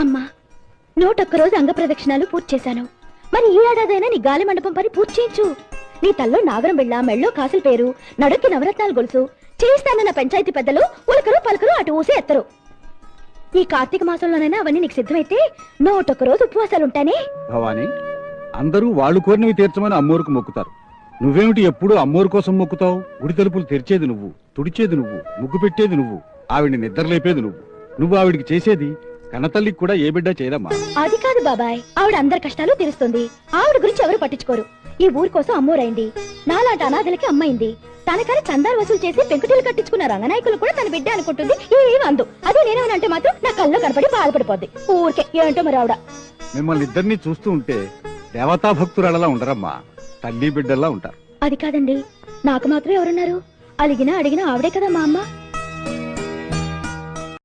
అమ్మా 101 రోజు అంగ ప్రదక్షిణాలు పూర్తి చేశాను. మరి ఈ ఏడాదైనా నీ గాలి మండపం పని పూర్తి చేయించు. నీ తల్లో నాగరం బిళ్ళ, మెళ్ళో కాసుల పేరు, నడుక్కి నవరత్నాలు గొలుసు చేయిస్తానన్న పంచాయతీ పెద్దలు ఉలకరు పలకరు అటు ఊసి ఎత్తరు. ఈ కార్తీక మాసంలోనైనా అవన్నీ నీకు సిద్ధమైతే 101 రోజు ఉపవాసాలుంటానే. భవానీ, అందరూ వాళ్ళు కోరినవి తీర్చమని అమ్మోరుకు మొక్కుతారు. నువ్వేమిటి ఎప్పుడు అమ్మోరు కోసం మొక్కుతావు? గుడి తలుపులు తెరిచేది నువ్వు, తుడిచేది నువ్వు, ముగ్గు పెట్టేది నువ్వు, ఆవిడ్ని నిద్రలేపేది నువ్వు. నువ్వు ఆవిడికి చేసేది కన్నతల్లికి కూడా ఏ బిడ్డ చేయదమ్మా. అది కాదు బాబాయ్, ఆవిడ అందరి కష్టాలు తీరుస్తుంది. ఆవిడ గురించి ఎవరు పట్టించుకోరు. ఈ ఊరి కోసం అమ్మోరైంది, నాలాంటి అనాథలకి అమ్మైంది. తనకని చందాలు వసూలు చేసి పెంకుటీలు కట్టించుకున్న రంగనాయకులు కూడా తన బిడ్డ అనుకుంటుంది. ఏం అందు. అదే నేనేమనంటే మాత్రం నా కళ్ళలో కనపడి బాధపడిపోద్ది. ఊరికే ఏంటో మరి ఆవిడ. మిమ్మల్ని ఇద్దరిని చూస్తూ ఉంటే దేవతా భక్తురాలలా ఉండరమ్మా, తల్లి బిడ్డల్లా ఉంటారు. అది కాదండి, నాకు మాత్రం ఎవరున్నారు? అలిగినా అడిగినా ఆవిడే కదా మా అమ్మ.